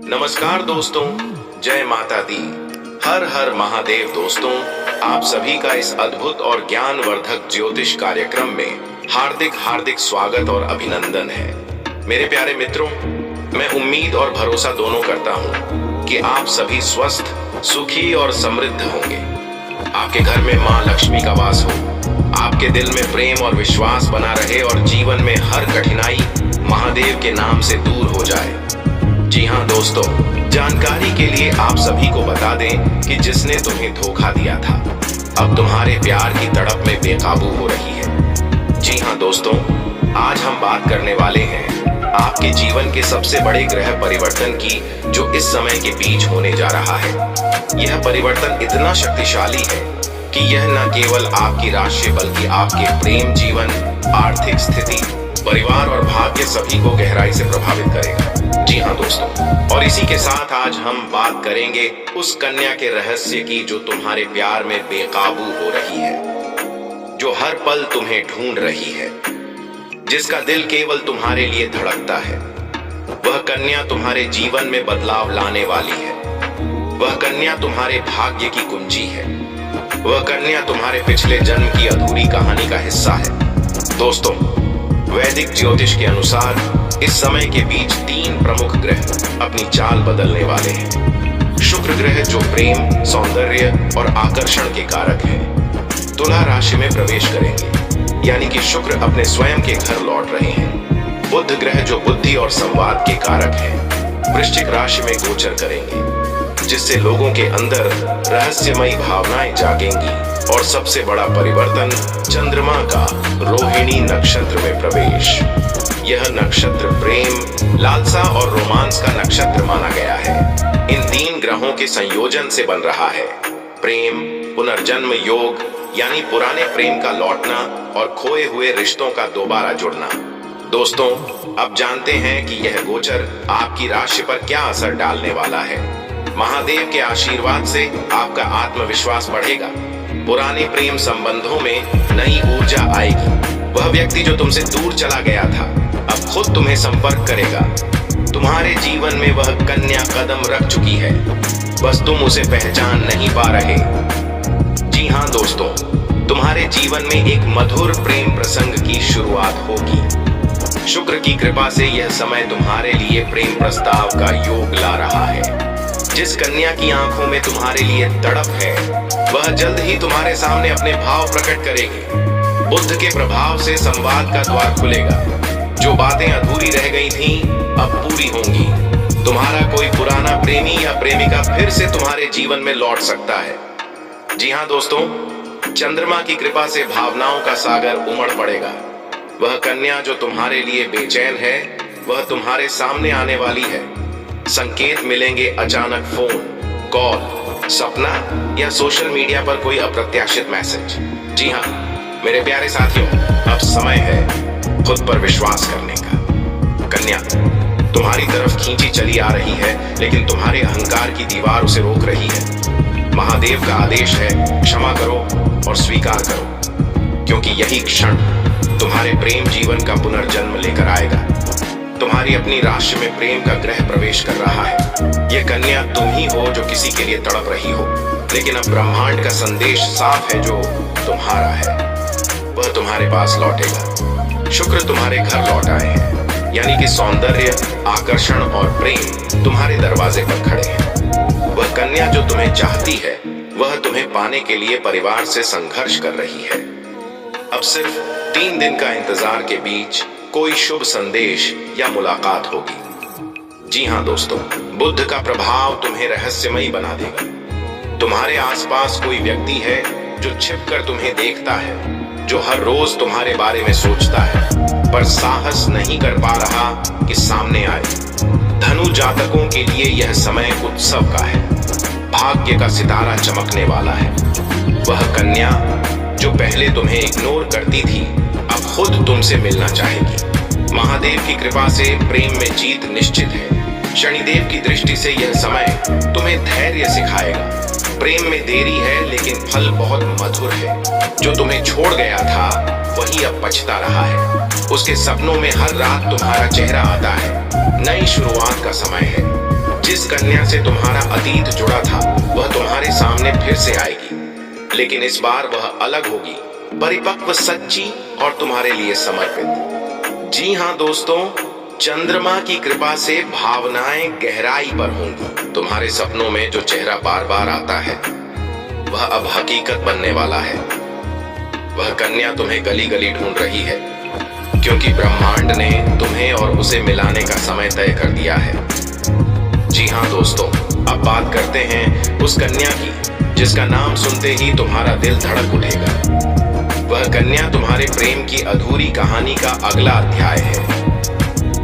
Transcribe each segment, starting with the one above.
नमस्कार दोस्तों, जय माता दी। हर हर महादेव। दोस्तों, आप सभी का इस अद्भुत और ज्ञानवर्धक ज्योतिष कार्यक्रम में हार्दिक हार्दिक स्वागत और अभिनंदन है। मेरे प्यारे मित्रों, मैं उम्मीद और भरोसा दोनों करता हूँ कि आप सभी स्वस्थ, सुखी और समृद्ध होंगे। आपके घर में माँ लक्ष्मी का वास हो, आपके दिल में प्रेम और विश्वास बना रहे और जीवन में हर कठिनाई महादेव के नाम से दूर हो जाए। जी हाँ दोस्तों, जानकारी के लिए आप सभी को बता दें कि जिसने तुम्हें धोखा दिया था अब तुम्हारे प्यार की तड़प में बेकाबू हो रही है। जी हाँ दोस्तों, आज हम बात करने वाले हैं आपके जीवन के सबसे बड़े ग्रह परिवर्तन की, जो इस समय के बीच होने जा रहा है। यह परिवर्तन इतना शक्तिशाली है कि यह न केवल आपकी राशि बल्कि आपके प्रेम जीवन, आर्थिक स्थिति, परिवार और भाग्य सभी को गहराई से प्रभावित करेगा। जी हाँ दोस्तों, और इसी के साथ आज हम बात करेंगे उस कन्या के रहस्य की जो तुम्हारे प्यार में बेकाबू हो रही है, जो हर पल तुम्हें ढूंढ रही है, जिसका दिल केवल तुम्हारे लिए धड़कता है। वह कन्या तुम्हारे जीवन में बदलाव लाने वाली है। वह कन्या तुम्हारे भाग्य की कुंजी है। वह कन्या तुम्हारे पिछले जन्म की अधूरी कहानी का हिस्सा है। दोस्तों, वैदिक ज्योतिष के अनुसार इस समय के बीच 3 प्रमुख ग्रह अपनी चाल बदलने वाले हैं। शुक्र ग्रह जो प्रेम, सौंदर्य और आकर्षण के कारक है, तुला राशि में प्रवेश करेंगे, यानी कि शुक्र अपने स्वयं के घर लौट रहे हैं। बुध ग्रह जो बुद्धि और संवाद के कारक है, वृश्चिक राशि में गोचर करेंगे, जिससे लोगों के अंदर रहस्यमयी भावनाएं जागेंगी। और सबसे बड़ा परिवर्तन, चंद्रमा का रोहिणी नक्षत्र में प्रवेश। यह नक्षत्र प्रेम, लालसा और रोमांस का नक्षत्र माना गया है। इन 3 ग्रहों के संयोजन से बन रहा है प्रेम पुनर्जन्म योग, यानी पुराने प्रेम का लौटना और खोए हुए रिश्तों का दोबारा जुड़ना। दोस्तों, अब जानते हैं कि यह गोचर आपकी राशि पर क्या असर डालने वाला है। महादेव के आशीर्वाद से आपका आत्मविश्वास बढ़ेगा। पुराने प्रेम संबंधों में नई ऊर्जा आएगी। वह व्यक्ति जो तुमसे दूर चला गया था अब खुद तुम्हें संपर्क करेगा। तुम्हारे जीवन में वह कन्या कदम रख चुकी है, बस तुम उसे पहचान नहीं पा रहे। जी हाँ दोस्तों, तुम्हारे जीवन में एक मधुर प्रेम प्रसंग की शुरुआत होगी। शुक्र की कृपा से यह समय तुम्हारे लिए प्रेम प्रस्ताव का योग ला रहा है। जिस कन्या की आंखों में तुम्हारे लिए तड़प है, वह जल्द ही तुम्हारे सामने अपने भाव प्रकट करेगी। बुद्ध के प्रभाव से संवाद का द्वार खुलेगा। जो बातें अधूरी रह गई थीं, अब पूरी होंगी। तुम्हारा कोई पुराना प्रेमी या प्रेमिका फिर से तुम्हारे जीवन में लौट सकता है। जी हाँ दोस्तों, चंद्रमा की कृपा से भावनाओं का सागर उमड़ पड़ेगा। वह कन्या जो तुम्हारे लिए बेचैन है, वह तुम्हारे सामने आने वाली है। संकेत मिलेंगे, अचानक फोन कॉल, सपना या सोशल मीडिया पर कोई अप्रत्याशित मैसेज। जी हाँ मेरे प्यारे साथियों, अब समय है खुद पर विश्वास करने का। कन्या तुम्हारी तरफ खींची चली आ रही है, लेकिन तुम्हारे अहंकार की दीवार उसे रोक रही है। महादेव का आदेश है, क्षमा करो और स्वीकार करो, क्योंकि यही क्षण तुम्हारे प्रेम जीवन का पुनर्जन्म लेकर आएगा। तुम्हारी अपनी राशि में प्रेम का ग्रह प्रवेश कर रहा है। यह कन्या तुम ही हो जो किसी के लिए तड़प रही हो, लेकिन अब ब्रह्मांड का संदेश साफ है, जो तुम्हारा है वह तुम्हारे पास लौटेगा। शुक्र तुम्हारे घर लौट आए हैं, यानी कि सौंदर्य, आकर्षण और प्रेम तुम्हारे दरवाजे पर खड़े हैं। वह कन्या जो तुम्हें चाहती है, वह तुम्हें पाने के लिए परिवार से संघर्ष कर रही है। अब सिर्फ 3 दिन का इंतजार के बीच कोई शुभ संदेश या मुलाकात होगी। जी हाँ दोस्तों, बुद्ध का प्रभाव तुम्हें रहस्यमयी बना देगा। तुम्हारे आसपास कोई व्यक्ति है जो छिपकर तुम्हें देखता है, जो हर रोज तुम्हारे बारे में सोचता है, पर साहस नहीं कर पा रहा कि सामने आए। धनु जातकों के लिए यह समय उत्सव का है। भाग्य का सितारा चमकने वाला है। वह कन्या जो पहले तुम्हें इग्नोर करती थी, अब खुद तुमसे मिलना चाहेगी। महादेव की कृपा से प्रेम में जीत निश्चित है। शनिदेव की दृष्टि से यह समय तुम्हें धैर्य सिखाएगा। प्रेम में देरी है, लेकिन फल बहुत मधुर है। जो तुम्हें छोड़ गया था, वही अब पछता रहा है। उसके सपनों में हर रात तुम्हारा चेहरा आता है। नई शुरुआत का समय है। जिस कन्या से तुम्हारा अतीत जुड़ा था वह तुम्हारे सामने फिर से आएगी, लेकिन इस बार वह अलग होगी, परिपक्व, सच्ची और तुम्हारे लिए समर्पित। जी हाँ दोस्तों, चंद्रमा की कृपा से भावनाएं गहराई पर होंगी। तुम्हारे सपनों में जो चेहरा बार बार आता है वह अब हकीकत बनने वाला है। वह कन्या तुम्हें गली गली ढूंढ रही है, क्योंकि ब्रह्मांड ने तुम्हें और उसे मिलाने का समय तय कर दिया है। जी हाँ दोस्तों, अब बात करते हैं उस कन्या की जिसका नाम सुनते ही तुम्हारा दिल धड़क उठेगा। वह कन्या तुम्हारे प्रेम की अधूरी कहानी का अगला अध्याय है।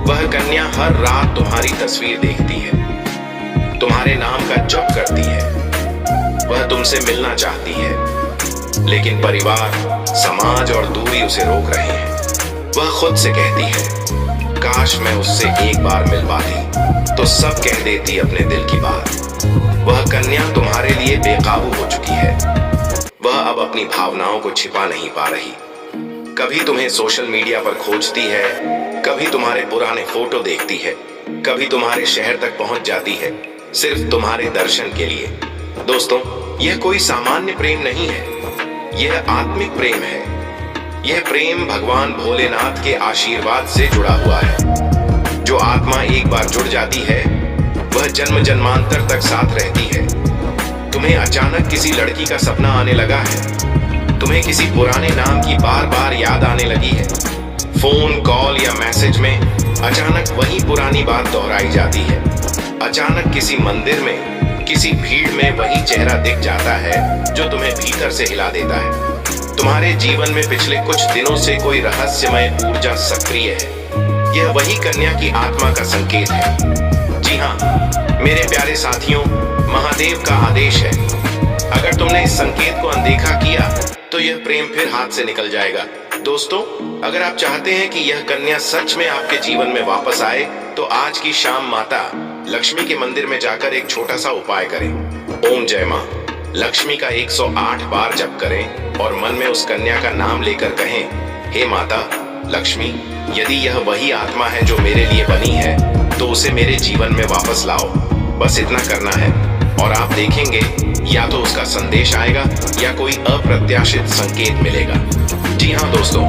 वह कन्या हर रात तुम्हारी तस्वीर देखती है, तुम्हारे नाम का जप करती है। वह तुमसे मिलना चाहती है, लेकिन परिवार, समाज और दूरी उसे रोक रहे हैं। वह खुद से कहती है, काश मैं उससे एक बार मिल पाती तो सब कह देती अपने दिल की बात। वह कन्या तुम्हारे लिए बेकाबू हो चुकी है। वह अब अपनी भावनाओं को छिपा नहीं पा रही। कभी तुम्हें सोशल मीडिया पर खोजती है, कभी तुम्हारे पुराने फोटो देखती है, कभी तुम्हारे शहर तक पहुंच जाती है सिर्फ तुम्हारे दर्शन के लिए। दोस्तों, यह कोई सामान्य प्रेम नहीं है, यह आत्मिक प्रेम है। यह प्रेम भगवान भोलेनाथ के आशीर्वाद से जुड़ा हुआ है। जो आत्मा एक बार जुड़ जाती है वह जन्म जन्मांतर तक साथ रहती है। तुम्हें अचानक किसी लड़की का सपना आने लगा है, तुम्हें किसी पुराने नाम की बार बार याद आने लगी है। फोन कॉल या मैसेज में अचानक वही पुरानी बात दोहराई जाती है। अचानक किसी मंदिर में, किसी भीड़ में वही चेहरा दिख जाता है जो तुम्हें भीतर से हिला देता है। तुम्हारे जीवन में पिछले कुछ दिनों से कोई रहस्यमय ऊर्जा सक्रिय है। यह वही कन्या की आत्मा का संकेत है। जी हाँ मेरे प्यारे साथियों, महादेव का आदेश है। अगर तुमने इस संकेत को अनदेखा किया तो यह प्रेम फिर हाथ से निकल जाएगा। दोस्तों, अगर आप चाहते हैं कि यह कन्या सच में आपके जीवन में वापस आए तो आज की शाम माता लक्ष्मी के मंदिर में जाकर एक छोटा सा उपाय करें। ओम जय मां लक्ष्मी का 108 बार जप करें और मन में उस कन्या का नाम लेकर कहें, हे माता लक्ष्मी, यदि यह वही आत्मा है जो मेरे लिए बनी है तो उसे मेरे जीवन में वापस लाओ। बस इतना करना है और आप देखेंगे या तो उसका संदेश आएगा या कोई अप्रत्याशित संकेत मिलेगा। जी हाँ दोस्तों,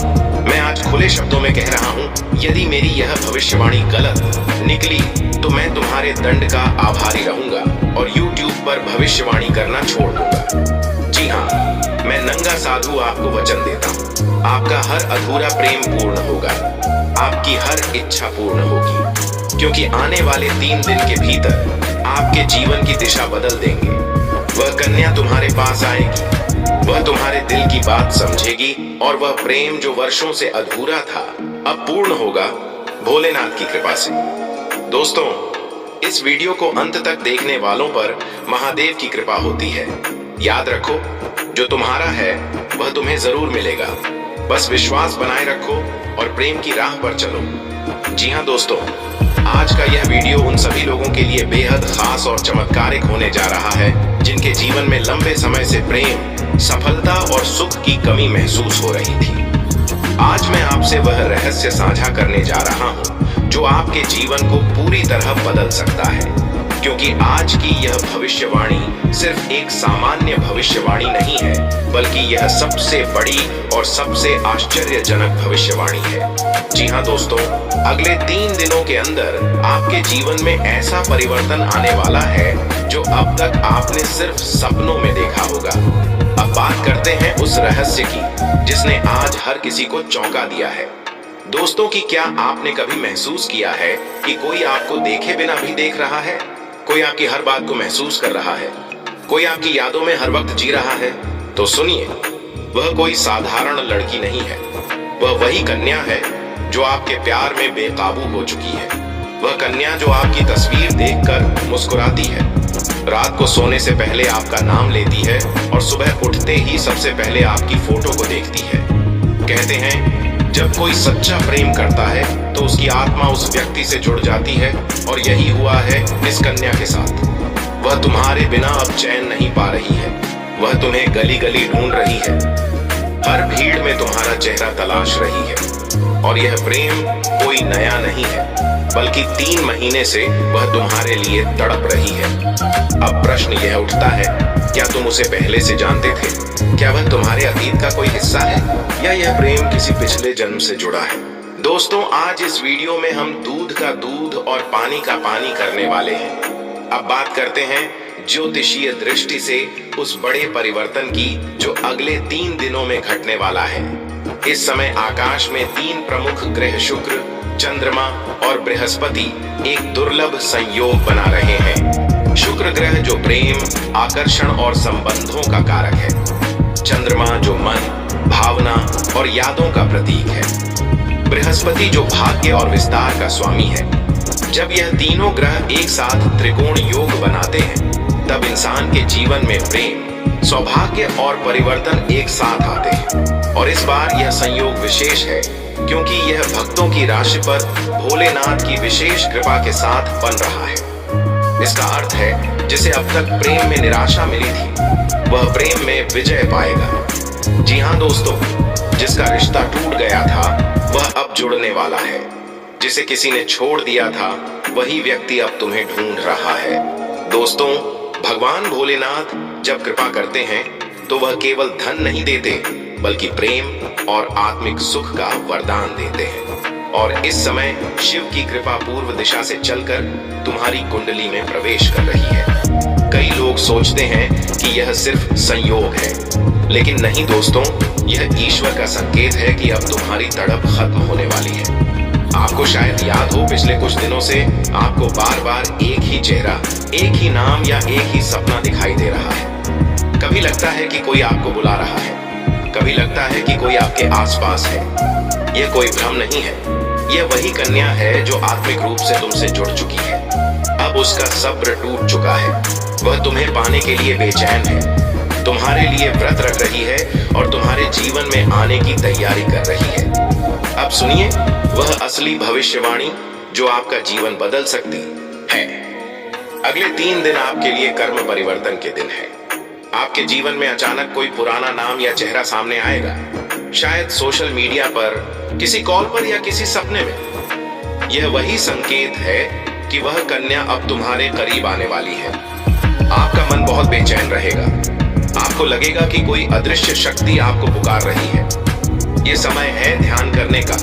मैं आज खुले शब्दों में कह रहा हूँ, यदि मेरी यह भविष्यवाणी गलत निकली तो मैं तुम्हारे दंड का आभारी रहूंगा और YouTube पर भविष्यवाणी करना छोड़ दूंगा। जी हाँ, मैं नंगा साधु आपको वचन देता हूँ, आपका हर अधूरा प्रेम पूर्ण होगा, आपकी हर इच्छा पूर्ण होगी, क्योंकि आने वाले 3 दिन के भीतर आपके जीवन की दिशा बदल देंगे। वह कन्या तुम्हारे पास आएगी, वह तुम्हारे दिल की बात समझेगी और वह प्रेम जो वर्षों से अधूरा था अब पूर्ण होगा भोलेनाथ की कृपा से। दोस्तों, इस वीडियो को अंत तक देखने वालों पर महादेव की कृपा होती है। याद रखो, जो तुम्हारा है वह तुम्हें जरूर मिलेगा। बस विश्वास बनाए रखो और प्रेम की राह पर चलो। जी हाँ दोस्तों, आज का यह वीडियो उन सभी लोगों के लिए बेहद खास और चमत्कारिक होने जा रहा है जिनके जीवन में लंबे समय से प्रेम, सफलता और सुख की कमी महसूस हो रही थी। आज मैं आपसे वह रहस्य साझा करने जा रहा हूँ जो आपके जीवन को पूरी तरह बदल सकता है, क्योंकि आज की यह भविष्यवाणी सिर्फ एक सामान्य भविष्यवाणी नहीं है, बल्कि यह सबसे बड़ी और सबसे आश्चर्यजनक भविष्यवाणी है। जी हाँ दोस्तों, अगले 3 दिनों के अंदर आपके जीवन में ऐसा परिवर्तन आने वाला है जो अब तक आपने सिर्फ सपनों में देखा होगा। अब बात करते हैं उस रहस्य की जिसने आज हर किसी को चौंका दिया है। दोस्तों, कि क्या आपने कभी महसूस किया है कि कोई आपको देखे बिना भी देख रहा है? कोई आपकी हर बात को महसूस कर रहा है, कोई आपकी यादों में हर वक्त जी रहा है? तो सुनिए, वह कोई साधारण लड़की नहीं है, वह वही कन्या है जो आपके प्यार में बेकाबू हो चुकी है। वह कन्या जो आपकी तस्वीर देखकर मुस्कुराती है, रात को सोने से पहले आपका नाम लेती है और सुबह उठते ही सबसे पहले आपकी फोटो को देखती है। कहते हैं, जब कोई सच्चा प्रेम करता है तो उसकी आत्मा उस व्यक्ति से जुड़ जाती है, और यही हुआ है इस कन्या के साथ। वह तुम्हारे बिना अब चैन नहीं पा रही है, वह तुम्हें गली गली ढूंढ रही है, हर भीड़ में तुम्हारा चेहरा तलाश रही है। और यह प्रेम कोई नया नहीं है, बल्कि 3 महीने से वह तुम्हारे लिए तड़प रही है। अब प्रश्न यह उठता है, क्या तुम उसे पहले से जानते थे? क्या वह तुम्हारे अतीत का कोई हिस्सा है या यह प्रेम किसी पिछले जन्म से जुड़ा है? दोस्तों, आज इस वीडियो में हम दूध का दूध और पानी का पानी करने वाले हैं। अब बात करते हैं ज्योतिषीय दृष्टि से उस बड़े परिवर्तन की जो अगले 3 दिनों में घटने वाला है। इस समय आकाश में 3 प्रमुख ग्रह शुक्र, चंद्रमा और बृहस्पति एक दुर्लभ संयोग बना रहे हैं। शुक्र ग्रह जो प्रेम, आकर्षण और संबंधों का कारक है, चंद्रमा जो मन, भावना और यादों का प्रतीक है, बृहस्पति जो भाग्य और विस्तार का स्वामी है। जब यह तीनों ग्रह एक साथ त्रिकोण योग बनाते हैं, तब इंसान के जीवन में प्रेम, सौभाग्य और परिवर्तन एक साथ आते हैं। और इस बार यह संयोग विशेष है क्योंकि यह भक्तों की राशि पर भोलेनाथ की विशेष कृपा के साथ बन रहा है। इसका अर्थ है, जिसे अब तक प्रेम में निराशा मिली थी, वह प्रेम में विजय पाएगा। जी हाँ दोस्तों, जिसका रिश्ता टूट गया था वह अब जुड़ने वाला है। जिसे किसी ने छोड़ दिया था वही व्यक्ति अब तुम्हें ढूंढ रहा है। दोस्तों, भगवान भोलेनाथ जब कृपा करते हैं तो वह केवल धन नहीं देते, बल्कि प्रेम और आत्मिक सुख का वरदान देते हैं। और इस समय शिव की कृपा पूर्व दिशा से चलकर तुम्हारी कुंडली में प्रवेश कर रही है। कई लोग सोचते हैं कि यह सिर्फ संयोग है, लेकिन नहीं दोस्तों, यह ईश्वर का संकेत है कि अब तुम्हारी तड़प खत्म होने वाली है। आपको शायद याद हो, पिछले कुछ दिनों से आपको बार बार एक ही चेहरा, एक ही नाम या एक ही सपना दिखाई दे रहा है। कभी लगता है कि कोई आपको बुला रहा है, कभी लगता है कि कोई आपके आसपास है। यह कोई भ्रम नहीं है, यह वही कन्या है जो आत्मिक रूप से तुमसे जुड़ चुकी है। अब उसका सब्र टूट चुका है, वह तुम्हें पाने के लिए बेचैन है, तुम्हारे लिए व्रत रख रही है और तुम्हारे जीवन में आने की तैयारी कर रही है। अब सुनिए वह असली भविष्यवाणी जो आपका जीवन बदल सकती है। अगले 3 दिन आपके लिए कर्म परिवर्तन के दिन है। आपके जीवन में अचानक कोई पुराना नाम या चेहरा सामने आएगा, शायद सोशल मीडिया पर, किसी कॉल पर या किसी सपने में। यह वही संकेत है कि वह कन्या अब तुम्हारे करीब आने वाली है। आपका मन बहुत बेचैन रहेगा, आपको लगेगा कि कोई अदृश्य शक्ति आपको पुकार रही है। यह समय है ध्यान करने का,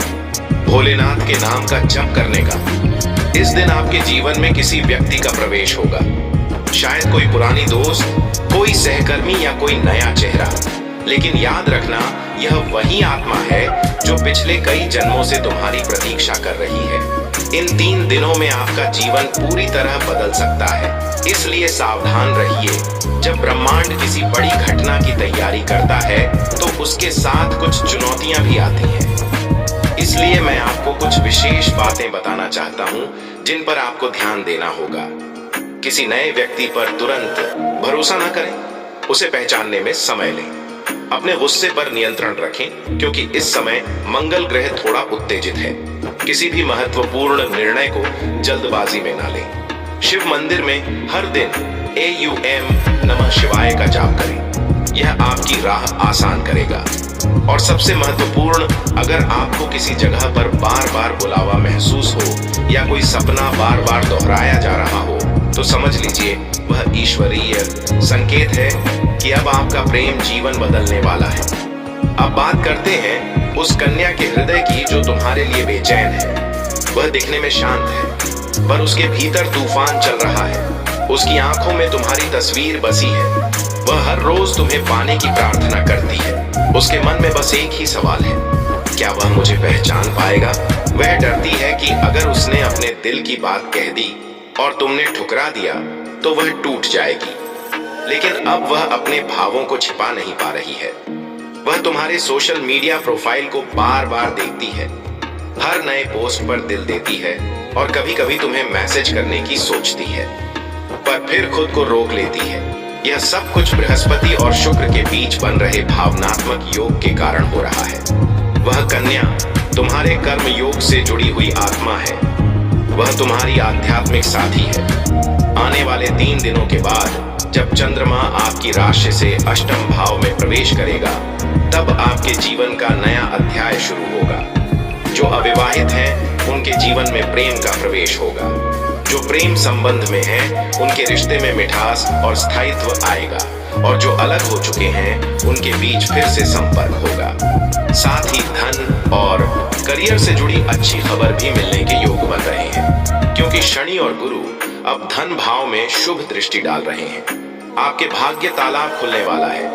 भोलेनाथ के नाम का जप करने का। इस दिन आपके जीवन में किसी व्यक्ति का प्रवेश होगा, शायद कोई पुरानी दोस्त, कोई सहकर्मी या कोई नया चेहरा। लेकिन याद रखना, यह वही आत्मा है जो पिछले कई जन्मों से तुम्हारी प्रतीक्षा कर रही है। इन 3 दिनों में आपका जीवन पूरी तरह बदल सकता है, इसलिए सावधान रहिए। जब ब्रह्मांड किसी बड़ी घटना की तैयारी करता है तो उसके साथ कुछ चुनौतियां भी आती हैं। इसलिए मैं आपको कुछ विशेष बातें बताना चाहता हूं जिन पर आपको ध्यान देना होगा। किसी नए व्यक्ति पर तुरंत भरोसा न करें, उसे पहचानने में समय लें। अपने गुस्से पर नियंत्रण रखें क्योंकि इस समय मंगल ग्रह थोड़ा उत्तेजित है। किसी भी महत्वपूर्ण निर्णय को जल्दबाजी में ना लें। शिव मंदिर में हर दिन AUM नमः शिवाय का जाप करें, यह आपकी राह आसान करेगा। और सबसे महत्वपूर्ण, अगर आपको किसी जगह पर बार बार बुलावा महसूस हो या कोई सपना बार बार दोहराया जा रहा हो, तो समझ लीजिए वह ईश्वरीय संकेत है कि अब आपका प्रेम जीवन बदलने वाला है। अब बात करते हैं उस कन्या के हृदय की जो तुम्हारे लिए बेचैन है। वह दिखने में शांत है, पर उसके भीतर तूफान चल रहा है। उसकी आंखों में तुम्हारी तस्वीर बसी है। वह हर रोज तुम्हें पाने की प्रार्थना करती है। उसके मन में बस एक ही सवाल है, क्या वह मुझे पहचान पाएगा? वह डरती है कि अगर उसने अपने दिल की बात कह दी और तुमने ठुकरा दिया तो वह टूट जाएगी। लेकिन अब वह अपने भावों को छिपा नहीं पा रही है। वह तुम्हारे सोशल मीडिया प्रोफाइल को बार बार देखती है, हर नए पोस्ट पर दिल देती है और कभी कभी तुम्हें मैसेज करने की सोचती है, पर फिर खुद को रोक लेती है। यह सब कुछ बृहस्पति और शुक्र के बीच बन रहे भावनात्मक योग के कारण हो रहा है। वह कन्या तुम्हारे कर्म योग से जुड़ी हुई आत्मा है। वह तुम्हारी आध्यात्मिक साथी है। आने वाले 3 दिनों के बाद जब चंद्रमा आपकी राशि से अष्टम भाव में प्रवेश करेगा, तब आपके जीवन का नया अध्याय शुरू होगा। जो अविवाहित हैं उनके जीवन में प्रेम का प्रवेश होगा। जो प्रेम संबंध में हैं उनके रिश्ते में मिठास और स्थायित्व आएगा, और जो अलग हो चुके हैं उनके बीच फिर से संपर्क होगा। साथ ही धन और करियर से जुड़ी अच्छी खबर भी मिलने के योग बन रहे हैं, क्योंकि शनि और गुरु अब धन भाव में शुभ दृष्टि डाल रहे हैं। आपके भाग्य तालाब खुलने वाला है।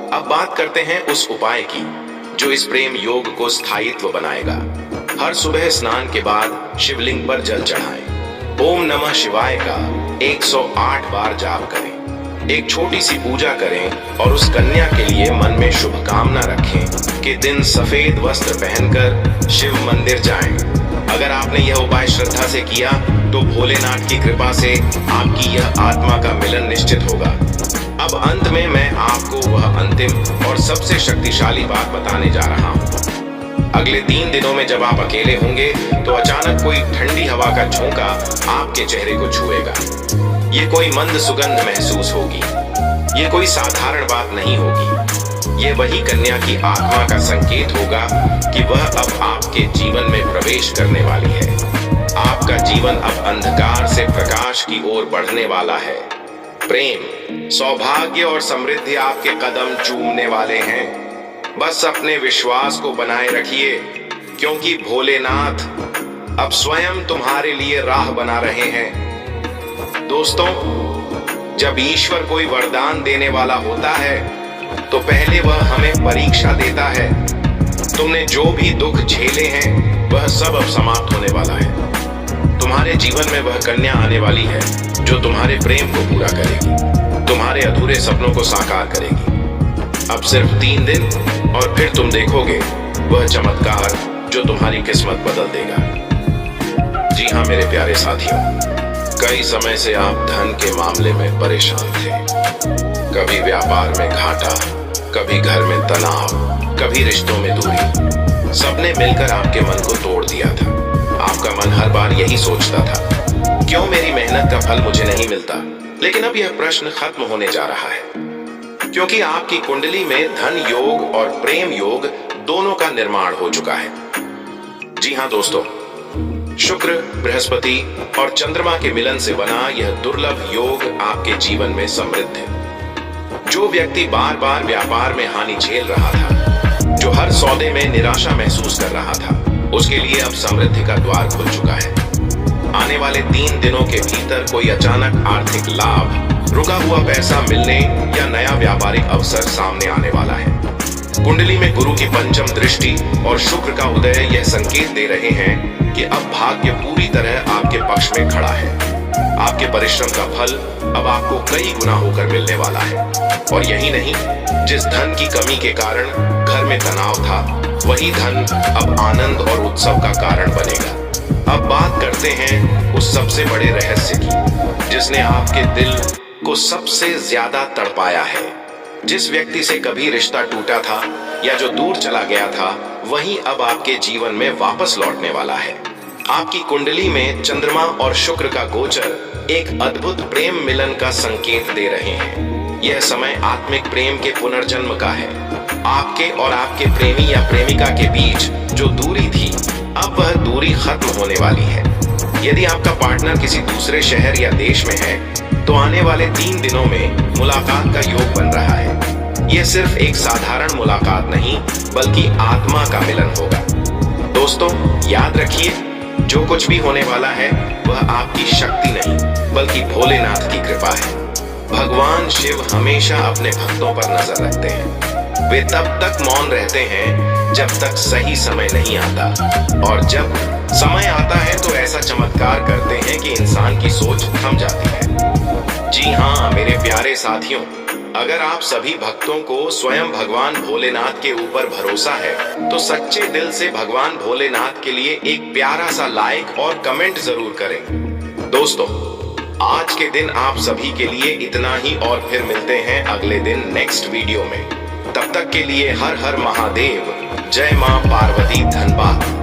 अब बात करते हैं उस उपाय की जो इस प्रेम योग को स्थायित्व बनाएगा। हर सुबह स्नान के बाद शिवलिंग पर जल चढ़ाएं। ओम नमः शिवाय का 108 बार जाप करें। एक छोटी सी पूजा करें और उस कन्या के लिए मन में शुभकामना रखें कि दिन सफेद वस्त्र पहनकर शिव मंदिर जाएं। अगर आपने यह उपाय श्रद्धा से किया तो भोलेनाथ की कृपा से आपकी यह आत्मा का मिलन निश्चित होगा। अब अंत में मैं आपको वह अंतिम और सबसे शक्तिशाली बात बताने जा रहा हूँ। अगले 3 दिनों में जब आप अकेले होंगे तो अचानक कोई ठंडी हवा का झोंका आपके चेहरे को छुएगा। ये कोई मंद सुगंध महसूस होगी। ये कोई साधारण बात नहीं होगी। ये वही कन्या की आत्मा का संकेत होगा कि वह अब आपके जीवन में प्रवेश करने वाली है। आपका जीवन अब अंधकार से प्रकाश की ओर बढ़ने वाला है। प्रेम, सौभाग्य और समृद्धि आपके कदम चूमने वाले हैं। बस अपने विश्वास को बनाए रखिए, क्योंकि भोलेनाथ अब स्वयं तुम्हारे लिए राह बना रहे हैं। दोस्तों, जब ईश्वर कोई वरदान देने वाला होता है तो पहले वह हमें परीक्षा देता है। तुमने जो भी दुख झेले हैं वह सब अब समाप्त होने वाला है। तुम्हारे जीवन में वह कन्या आने वाली है जो तुम्हारे प्रेम को पूरा करेगी, तुम्हारे अधूरे सपनों को साकार करेगी। अब सिर्फ 3 दिन और फिर तुम देखोगे वह चमत्कार जो तुम्हारी किस्मत बदल देगा। जी हाँ मेरे प्यारे साथियों, कई समय से आप धन के मामले में परेशान थे। कभी व्यापार में घाटा, कभी घर में तनाव, कभी रिश्तों में दूरी। सबने मिलकर आपके मन को तोड़ दिया था। आपका मन हर बार यही सोचता था, क्यों मेरी मेहनत का फल मुझे नहीं मिलता। लेकिन अब यह प्रश्न खत्म होने जा रहा है, क्योंकि आपकी कुंडली में धन योग और प्रेम योग दोनों का निर्माण हो चुका है। जी हाँ दोस्तों, शुक्र, बृहस्पति और चंद्रमा के मिलन से बना यह दुर्लभ योग आपके जीवन में समृद्ध है। जो व्यक्ति बार बार व्यापार में हानि झेल रहा था, जो हर सौदे में निराशा महसूस कर रहा था, उसके लिए अब समृद्धि का द्वार खुल चुका है। आने वाले 3 दिनों के भीतर कोई अचानक आर्थिक लाभ, रुका हुआ पैसा मिलने या नया व्यापारिक अवसर सामने आने वाला है। कुंडली में गुरु की पंचम दृष्टि और शुक्र का उदय यह संकेत दे रहे हैं कि अब भाग्य पूरी तरह आपके पक्ष में खड़ा है। आपके परिश्रम का फल अब आपको कई गुना होकर मिलने वाला है। और यही नहीं, जिस धन की कमी के कारण घर में तनाव था, वही धन अब आनंद और उत्सव का कारण बनेगा। अब बात करते हैं उस सबसे बड़े रहस्य की, जिसने आपके दिल को सबसे ज्यादा तड़पाया है। जिस व्यक्ति से कभी रिश्ता टूटा था या जो दूर चला गया था, वही अब आपके जीवन में वापस लौटने वाला है। आपकी कुंडली में चंद्रमा और शुक्र का गोचर एक अद्भुत प्रेम मिलन का संकेत दे रहे हैं। यह समय आत्मिक प्रेम के पुनर्जन्म का है। आपके और आपके प्रेमी या प्रेमिका के बीच जो दूरी थी, अब वह दूरी खत्म होने वाली है। यदि आपका पार्टनर किसी दूसरे शहर या देश में है, तो आने वाले 3 दिनों में मुलाकात का योग बन रहा है। यह सिर्फ एक साधारण मुलाकात नहीं, बल्कि आत्मा का मिलन होगा। दोस्तों, याद रखिए, जो कुछ भी होने वाला है वह आपकी शक्ति नहीं, बल्कि भोलेनाथ की कृपा है। भगवान शिव हमेशा अपने भक्तों पर नजर रखते हैं। वे तब तक मौन रहते हैं जब तक सही समय नहीं आता, और जब समय आता है तो ऐसा चमत्कार करते हैं कि इंसान की सोच थम जाती है। जी हाँ मेरे प्यारे साथियों, अगर आप सभी भक्तों को स्वयं भगवान भोलेनाथ के ऊपर भरोसा है, तो सच्चे दिल से भगवान भोलेनाथ के लिए एक प्यारा सा लाइक और कमेंट जरूर करें। दोस्तों, आज के दिन आप सभी के लिए इतना ही, और फिर मिलते हैं अगले दिन नेक्स्ट वीडियो में। तब तक के लिए हर हर महादेव, जय मां पार्वती, धन्यवाद।